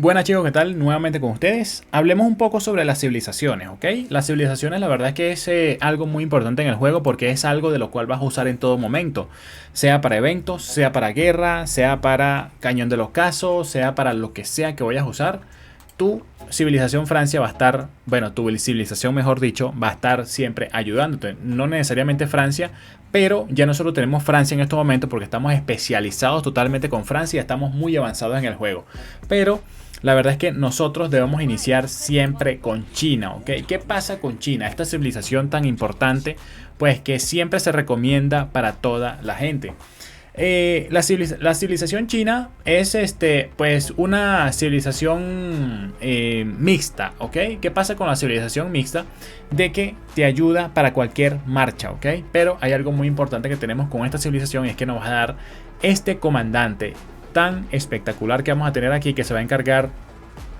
Buenas chicos, ¿qué tal? Nuevamente con ustedes. Hablemos un poco sobre las civilizaciones, ¿ok? Las civilizaciones la verdad es que es algo muy importante en el juego porque es algo de lo cual vas a usar en todo momento. Sea para eventos, sea para guerra, sea para cañón del ocaso, sea para lo que sea que vayas a usar. Tu civilización Francia va a estar, bueno, tu civilización mejor dicho, va a estar siempre ayudándote. No necesariamente Francia, pero ya nosotros tenemos Francia en estos momentos porque estamos especializados totalmente con Francia y estamos muy avanzados en el juego. Pero la verdad es que nosotros debemos iniciar siempre con China, ¿ok? ¿Qué pasa con China? Esta civilización tan importante, pues que siempre se recomienda para toda la gente. La civilización china es pues una civilización mixta, ¿ok? ¿Qué pasa con la civilización mixta? De que te ayuda para cualquier marcha, ¿ok? Pero hay algo muy importante que tenemos con esta civilización y es que nos va a dar este comandante tan espectacular que vamos a tener aquí, que se va a encargar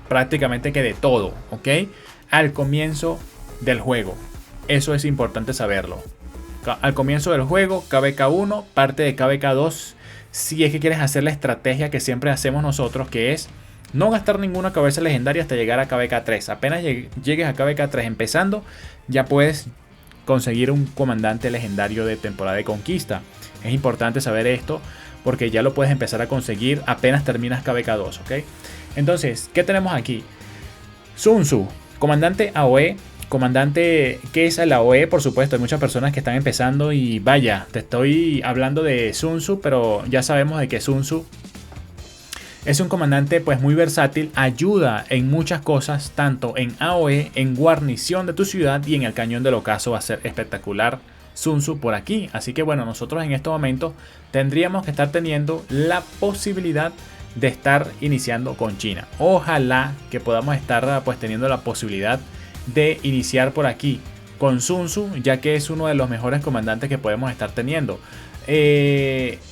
prácticamente que de todo, ¿ok? Al comienzo del juego. Eso es importante saberlo. Al comienzo del juego, KVK1, parte de KVK2, si es que quieres hacer la estrategia que siempre hacemos nosotros, que es no gastar ninguna cabeza legendaria hasta llegar a KVK3. Apenas llegues a KVK3 empezando, ya puedes conseguir un comandante legendario de temporada de conquista. Es importante saber esto porque ya lo puedes empezar a conseguir apenas terminas KVK2, ¿ok? Entonces, ¿qué tenemos aquí? Sun Tzu, comandante AOE. Comandante, ¿qué es la AOE? Por supuesto, hay muchas personas que están empezando y vaya, te estoy hablando de Sun Tzu, pero ya sabemos de que Sun Tzu es un comandante pues muy versátil, ayuda en muchas cosas, tanto en AOE, en guarnición de tu ciudad y en el cañón del ocaso va a ser espectacular Sun Tzu por aquí. Así que bueno, nosotros en estos momentos tendríamos que estar teniendo la posibilidad de estar iniciando con China. Ojalá que podamos estar pues teniendo la posibilidad de iniciar por aquí con Sun Tzu, ya que es uno de los mejores comandantes que podemos estar teniendo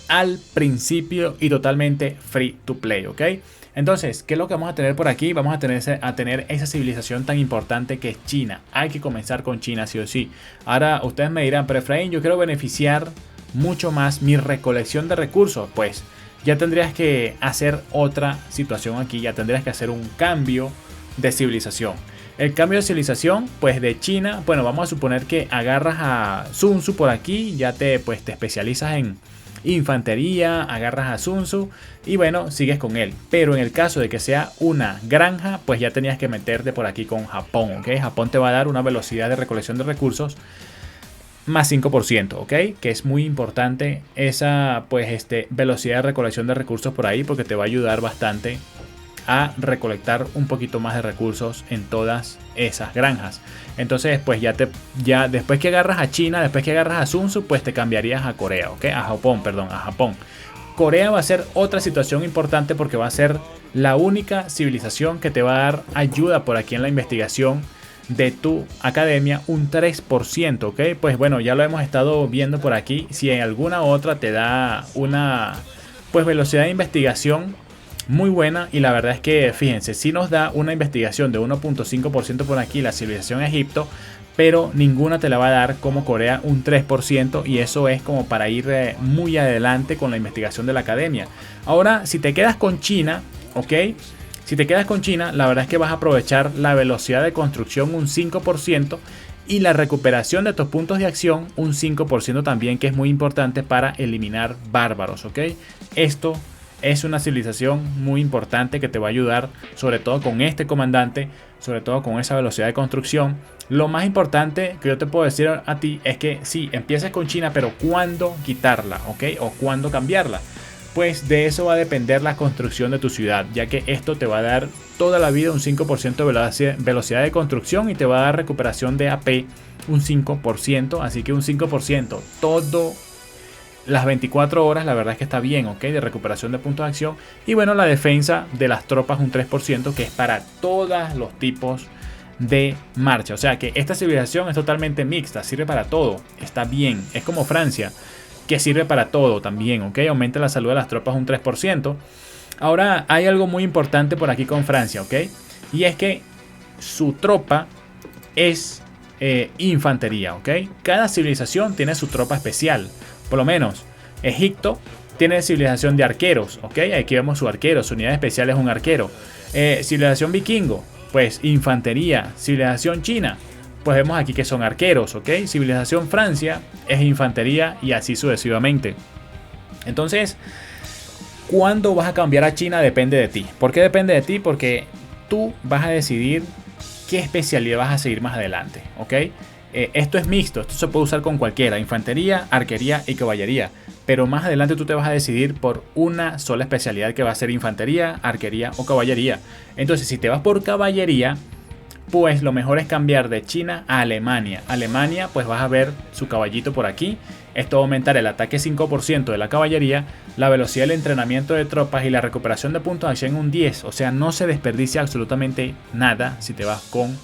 al principio y totalmente free to play, ¿ok? Entonces, ¿qué es lo que vamos a tener por aquí? Vamos a tener esa civilización tan importante que es China. Hay que comenzar con China sí o sí. Ahora ustedes me dirán, pero Efraín, yo quiero beneficiar mucho más mi recolección de recursos. Pues ya tendrías que hacer otra situación aquí, ya tendrías que hacer un cambio de civilización. El cambio de civilización, pues de China, bueno, vamos a suponer que agarras a Sun Tzu por aquí, ya te especializas en infantería, agarras a Sun Tzu y bueno, sigues con él. Pero en el caso de que sea una granja, pues ya tenías que meterte por aquí con Japón, ¿ok? Japón te va a dar una velocidad de recolección de recursos más 5%, ¿ok? Que es muy importante esa, pues, velocidad de recolección de recursos por ahí porque te va a ayudar bastante a recolectar un poquito más de recursos en todas esas granjas. Entonces pues ya después que agarras a China, después que agarras a Sun Tzu, pues te cambiarías a Corea, ¿ok? A Japón, perdón, a Japón. Corea va a ser otra situación importante porque va a ser la única civilización que te va a dar ayuda por aquí en la investigación de tu academia, un 3%, ¿ok? Pues bueno, ya lo hemos estado viendo por aquí. Si en alguna otra te da una pues velocidad de investigación muy buena, y la verdad es que fíjense, si nos da una investigación de 1.5% por aquí la civilización Egipto, pero ninguna te la va a dar como Corea un 3%, y eso es como para ir muy adelante con la investigación de la academia. Ahora, si te quedas con China, ¿ok? Si te quedas con China, la verdad es que vas a aprovechar la velocidad de construcción un 5% y la recuperación de tus puntos de acción un 5% también, que es muy importante para eliminar bárbaros, ¿ok? Esto es una civilización muy importante que te va a ayudar, sobre todo con este comandante, sobre todo con esa velocidad de construcción. Lo más importante que yo te puedo decir a ti es que sí, empieces con China, pero ¿cuándo quitarla? ¿Ok? O ¿cuándo cambiarla? Pues de eso va a depender la construcción de tu ciudad, ya que esto te va a dar toda la vida un 5% de velocidad de construcción y te va a dar recuperación de AP un 5%, así que un 5% todo las 24 horas, la verdad es que está bien, ¿ok? De recuperación de puntos de acción. Y bueno, la defensa de las tropas un 3%, que es para todos los tipos de marcha. O sea que esta civilización es totalmente mixta, sirve para todo, está bien. Es como Francia, que sirve para todo también, ¿ok? Aumenta la salud de las tropas un 3%. Ahora hay algo muy importante por aquí con Francia, ¿ok? Y es que su tropa es infantería, ¿ok? Cada civilización tiene su tropa especial. Por lo menos Egipto Tiene civilización de arqueros, ¿ok? Aquí vemos su arquero, su unidad especial es un arquero. Civilización vikingo, pues infantería. Civilización china, pues vemos aquí que son arqueros, ¿ok? Civilización Francia es infantería y así sucesivamente. Entonces, ¿cuándo vas a cambiar a China? Depende de ti. ¿Por qué depende de ti? Porque tú vas a decidir qué especialidad vas a seguir más adelante, ¿ok? Esto es mixto, esto se puede usar con cualquiera, infantería, arquería y caballería. Pero más adelante tú te vas a decidir por una sola especialidad que va a ser infantería, arquería o caballería. Entonces, si te vas por caballería, pues lo mejor es cambiar de China a Alemania. Alemania, pues vas a ver su caballito por aquí. Esto va a aumentar el ataque 5% de la caballería, la velocidad del entrenamiento de tropas y la recuperación de puntos de acción en un 10. O sea, no se desperdicia absolutamente nada si te vas con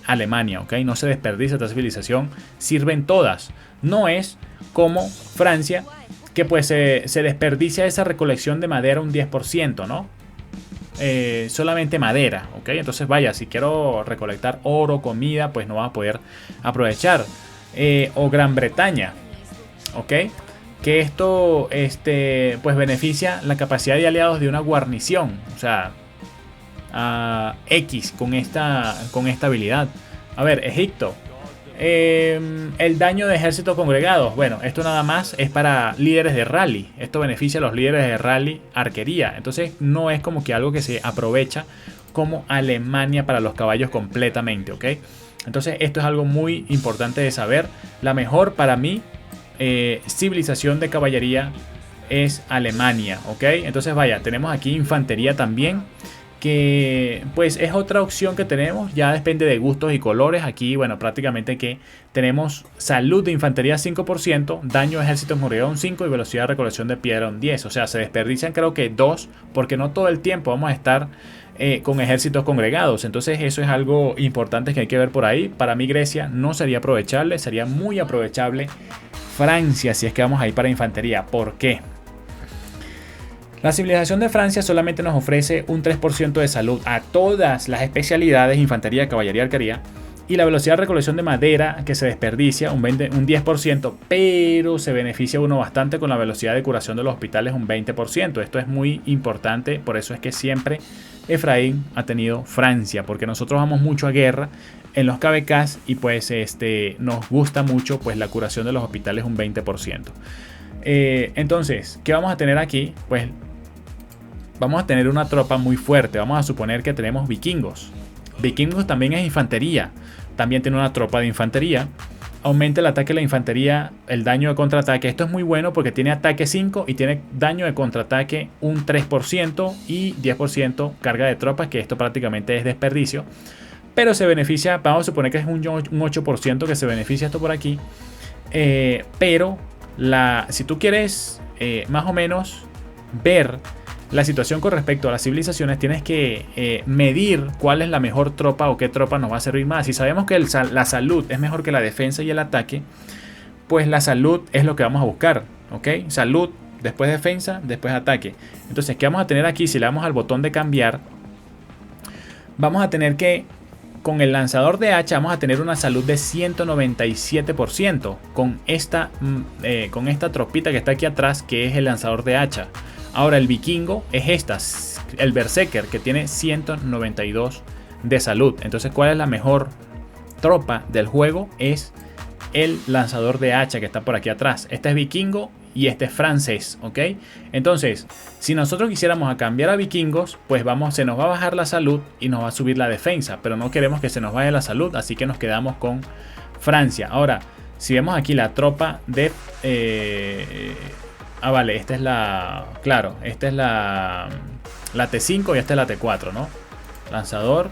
Alemania, ¿ok? No se desperdicia esta civilización, sirven todas. No es como Francia, que pues se desperdicia esa recolección de madera un 10%, ¿no? Solamente madera, ¿ok? Entonces vaya, si quiero recolectar oro, comida, pues no vas a poder aprovechar. O Gran Bretaña, ¿ok? Que esto pues beneficia la capacidad de aliados de una guarnición, o sea, X con esta habilidad. A ver, Egipto. El daño de ejércitos congregados. Bueno, esto nada más es para líderes de rally. Esto beneficia a los líderes de rally arquería. Entonces no es como que algo que se aprovecha como Alemania para los caballos completamente, ¿ok? Entonces esto es algo muy importante de saber. La mejor para mí civilización de caballería es Alemania, ¿ok? Entonces vaya, tenemos aquí infantería también, que pues es otra opción que tenemos, ya depende de gustos y colores. Aquí, bueno, prácticamente que tenemos salud de infantería 5%, daño de ejército congregado un 5% y velocidad de recolección de piedra un 10%. O sea, se desperdician creo que 2, porque no todo el tiempo vamos a estar con ejércitos congregados. Entonces eso es algo importante que hay que ver por ahí. Para mí Grecia no sería aprovechable, sería muy aprovechable Francia si es que vamos ahí para infantería. ¿Por qué? La civilización de Francia solamente nos ofrece un 3% de salud a todas las especialidades, infantería, caballería, arquería, y la velocidad de recolección de madera que se desperdicia un 10%, pero se beneficia uno bastante con la velocidad de curación de los hospitales un 20%. Esto es muy importante, por eso es que siempre Efraín ha tenido Francia, porque nosotros vamos mucho a guerra en los KVKs y pues nos gusta mucho pues la curación de los hospitales un 20%. Entonces, ¿qué vamos a tener aquí? Pues vamos a tener una tropa muy fuerte. Vamos a suponer que tenemos vikingos. Vikingos también es infantería. También tiene una tropa de infantería. Aumenta el ataque de la infantería, el daño de contraataque. Esto es muy bueno porque tiene ataque 5 y tiene daño de contraataque un 3% y 10% carga de tropas, que esto prácticamente es desperdicio. Pero se beneficia, vamos a suponer que es un 8% que se beneficia esto por aquí. Pero si tú quieres más o menos ver la situación con respecto a las civilizaciones, tienes que medir cuál es la mejor tropa o qué tropa nos va a servir más. Si sabemos que la salud es mejor que la defensa y el ataque, pues la salud es lo que vamos a buscar, ¿ok? Salud, después defensa, después ataque. Entonces, ¿qué vamos a tener aquí? Si le damos al botón de cambiar, vamos a tener que, con el lanzador de hacha, vamos a tener una salud de 197% con esta tropita que está aquí atrás, que es el lanzador de hacha. Ahora el vikingo es el berserker, que tiene 192 de salud. Entonces, ¿cuál es la mejor tropa del juego? Es el lanzador de hacha que está por aquí atrás. Este es vikingo y este es francés, ¿ok? Entonces, si nosotros quisiéramos cambiar a vikingos, pues se nos va a bajar la salud y nos va a subir la defensa, pero no queremos que se nos vaya la salud, así que nos quedamos con Francia. Ahora, si vemos aquí la tropa de... vale, esta es la... Claro, esta es la T5 y esta es la T4, ¿no? Lanzador,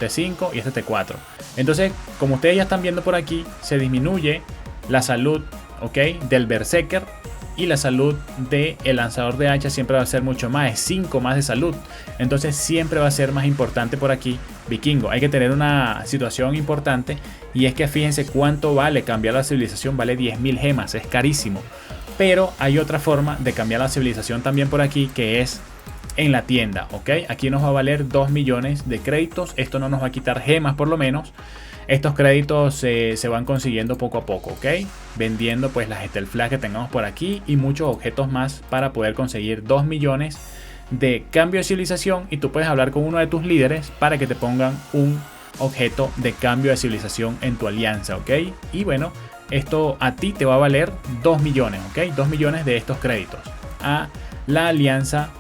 T5 y este T4. Entonces, como ustedes ya están viendo por aquí, se disminuye la salud, ¿ok?, del berserker, y la salud del lanzador de hacha siempre va a ser mucho más, es 5 más de salud. Entonces siempre va a ser más importante por aquí vikingo. Hay que tener una situación importante, y es que fíjense cuánto vale cambiar la civilización. Vale 10.000 gemas, es carísimo. Pero hay otra forma de cambiar la civilización también por aquí, que es en la tienda, ¿ok? Aquí nos va a valer 2 millones de créditos. Esto no nos va a quitar gemas por lo menos. Estos créditos se van consiguiendo poco a poco, ¿ok? Vendiendo pues las Stealth Flags que tengamos por aquí y muchos objetos más para poder conseguir 2 millones de cambio de civilización. Y tú puedes hablar con uno de tus líderes para que te pongan un objeto de cambio de civilización en tu alianza, ¿ok? Y bueno, esto a ti te va a valer 2 millones, ¿ok? 2 millones de estos créditos. A la alianza,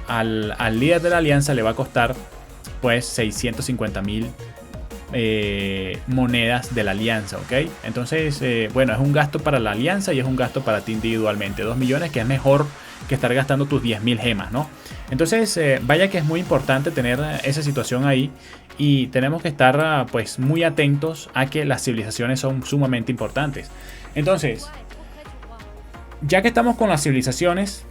al líder de la alianza le va a costar pues 650.000 monedas de la alianza, ¿ok? Entonces, bueno, es un gasto para la alianza y es un gasto para ti individualmente. 2 millones que es mejor que estar gastando tus 10.000 gemas, ¿no? Entonces, vaya que es muy importante tener esa situación ahí y tenemos que estar pues muy atentos a que las civilizaciones son sumamente importantes. Entonces, ya que estamos con las civilizaciones,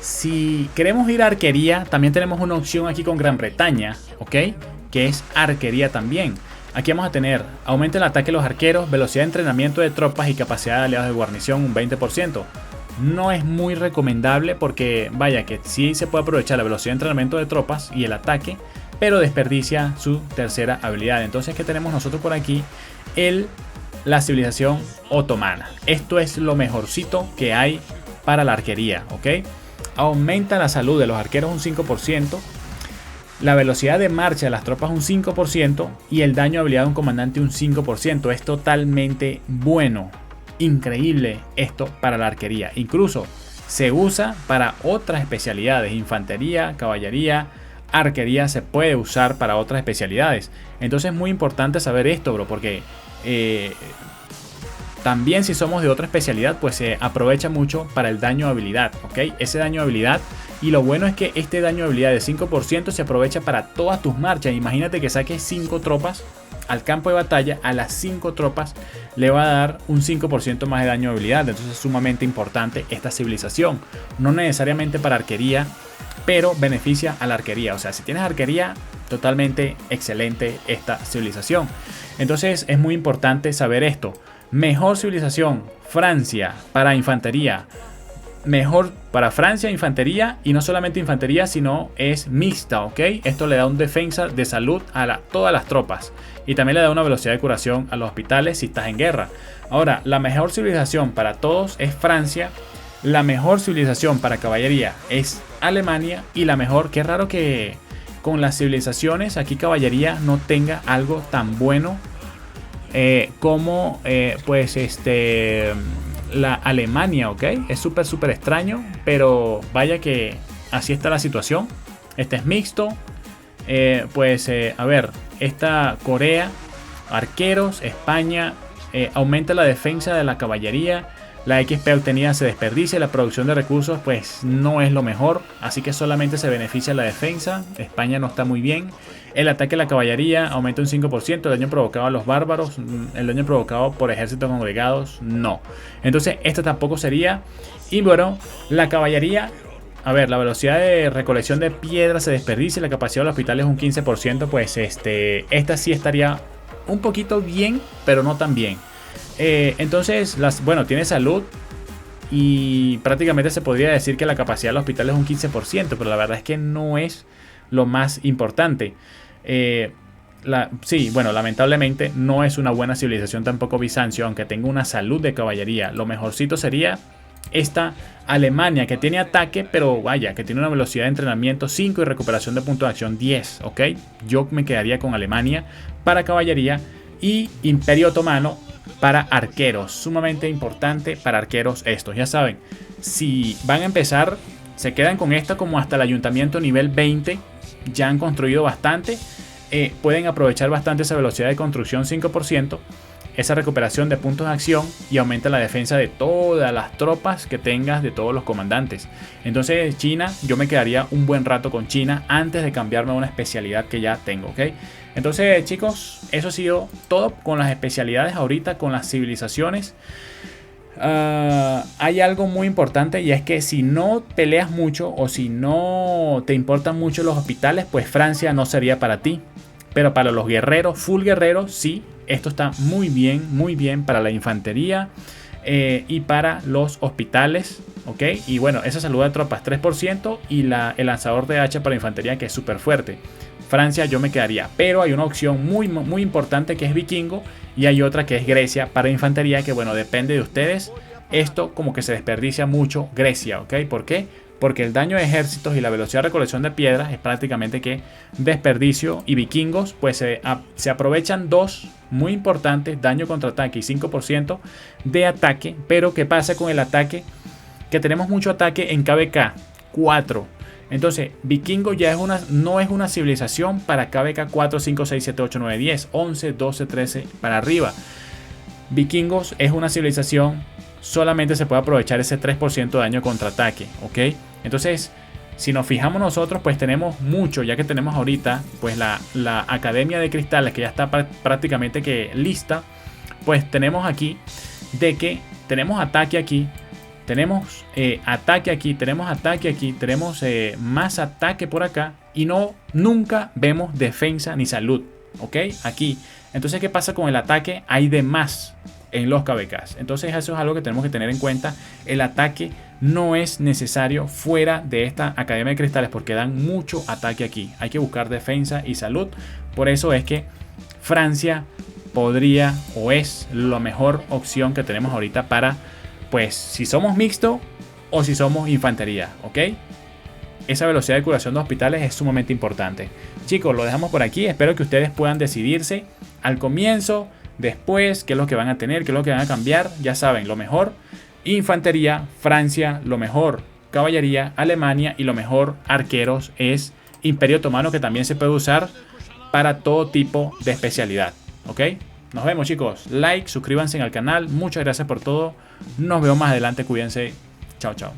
si queremos ir a arquería, también tenemos una opción aquí con Gran Bretaña, ¿ok? Que es arquería también. Aquí vamos a tener aumenta el ataque de los arqueros, velocidad de entrenamiento de tropas y capacidad de aliados de guarnición un 20%. No es muy recomendable porque vaya que sí se puede aprovechar la velocidad de entrenamiento de tropas y el ataque, pero desperdicia su tercera habilidad. Entonces, ¿qué tenemos nosotros por aquí? La civilización otomana. Esto es lo mejorcito que hay para la arquería, ¿ok? Aumenta la salud de los arqueros un 5%, la velocidad de marcha de las tropas un 5% y el daño de habilidad de un comandante un 5%. Es totalmente bueno, increíble esto para la arquería. Incluso se usa para otras especialidades, infantería, caballería, arquería se puede usar para otras especialidades. Entonces es muy importante saber esto, bro, porque también si somos de otra especialidad, pues se aprovecha mucho para el daño de habilidad, ¿ok? Ese daño de habilidad, y lo bueno es que este daño de habilidad de 5% se aprovecha para todas tus marchas. Imagínate que saques 5 tropas al campo de batalla, a las 5 tropas le va a dar un 5% más de daño de habilidad. Entonces es sumamente importante esta civilización, no necesariamente para arquería, pero beneficia a la arquería. O sea, si tienes arquería, totalmente excelente esta civilización. Entonces es muy importante saber esto. Mejor civilización, Francia para infantería. Mejor para Francia infantería, y no solamente infantería, sino es mixta, ¿ok? Esto le da un defensa de salud a todas las tropas y también le da una velocidad de curación a los hospitales si estás en guerra. Ahora, la mejor civilización para todos es Francia. La mejor civilización para caballería es Alemania. Y la mejor, qué raro que con las civilizaciones aquí caballería no tenga algo tan bueno como la Alemania, ¿ok? Es súper extraño, pero vaya que así está la situación. Este es mixto. A ver, esta Corea, arqueros, España, aumenta la defensa de la caballería. La XP obtenida se desperdicia, la producción de recursos pues no es lo mejor, así que solamente se beneficia la defensa. España no está muy bien. El ataque a la caballería aumenta un 5%, el daño provocado a los bárbaros, el daño provocado por ejércitos congregados, no. Entonces esta tampoco sería. Y bueno, la caballería, a ver, la velocidad de recolección de piedras se desperdicia, la capacidad del hospital es un 15%, pues esta sí estaría un poquito bien, pero no tan bien. Entonces, tiene salud y prácticamente se podría decir que la capacidad del hospital es un 15%, pero la verdad es que no es lo más importante. Lamentablemente no es una buena civilización tampoco Bizancio, aunque tenga una salud de caballería. Lo mejorcito sería esta Alemania, que tiene ataque, pero vaya, que tiene una velocidad de entrenamiento 5 y recuperación de puntos de acción 10, ¿ok? Yo me quedaría con Alemania para caballería y Imperio Otomano para arqueros. Sumamente importante para arqueros estos. Ya saben, si van a empezar, se quedan con esto como hasta el ayuntamiento nivel 20. Ya han construido bastante. Pueden aprovechar bastante esa velocidad de construcción 5%. Esa recuperación de puntos de acción y aumenta la defensa de todas las tropas que tengas, de todos los comandantes. Entonces China, yo me quedaría un buen rato con China antes de cambiarme a una especialidad que ya tengo, ¿ok? Entonces chicos, eso ha sido todo con las especialidades ahorita, con las civilizaciones. Hay algo muy importante, y es que si no peleas mucho o si no te importan mucho los hospitales, pues Francia no sería para ti. Pero para los guerreros, full guerreros, sí, esto está muy bien para la infantería y para los hospitales, ¿ok? Y bueno, esa salud de tropas 3% y el lanzador de hacha para infantería, que es súper fuerte. Francia yo me quedaría. Pero hay una opción muy importante que es Vikingo y hay otra que es Grecia para infantería, que bueno, depende de ustedes. Esto como que se desperdicia mucho Grecia, ¿ok? ¿Por qué? Porque el daño de ejércitos y la velocidad de recolección de piedras es prácticamente que desperdicio. Y vikingos pues se aprovechan dos muy importantes, daño contra ataque y 5% de ataque. Pero ¿qué pasa con el ataque? Que tenemos mucho ataque en KVK 4. Entonces vikingo ya no es una civilización para KVK 4, 5, 6, 7, 8, 9, 10, 11, 12, 13 para arriba. Vikingos es una civilización, solamente se puede aprovechar ese 3% de daño contra ataque, ¿ok? Entonces, si nos fijamos nosotros, pues tenemos mucho, ya que tenemos ahorita pues la Academia de Cristales, que ya está prácticamente que lista. Pues tenemos aquí de que tenemos ataque aquí, tenemos ataque aquí, tenemos ataque aquí, tenemos más ataque por acá y nunca vemos defensa ni salud, ¿ok? Aquí. Entonces, ¿qué pasa con el ataque? Hay de más en los KVKs. Entonces eso es algo que tenemos que tener en cuenta. El ataque no es necesario fuera de esta Academia de Cristales porque dan mucho ataque aquí. Hay que buscar defensa y salud. Por eso es que Francia podría o es la mejor opción que tenemos ahorita para, pues, si somos mixto o si somos infantería, ¿ok? Esa velocidad de curación de hospitales es sumamente importante. Chicos, lo dejamos por aquí. Espero que ustedes puedan decidirse al comienzo, después, qué es lo que van a tener, qué es lo que van a cambiar. Ya saben, lo mejor infantería, Francia, lo mejor caballería, Alemania, y lo mejor arqueros es Imperio Otomano, que también se puede usar para todo tipo de especialidad, ¿ok? Nos vemos, chicos. Like, suscríbanse al canal. Muchas gracias por todo. Nos vemos más adelante. Cuídense. Chao, chao.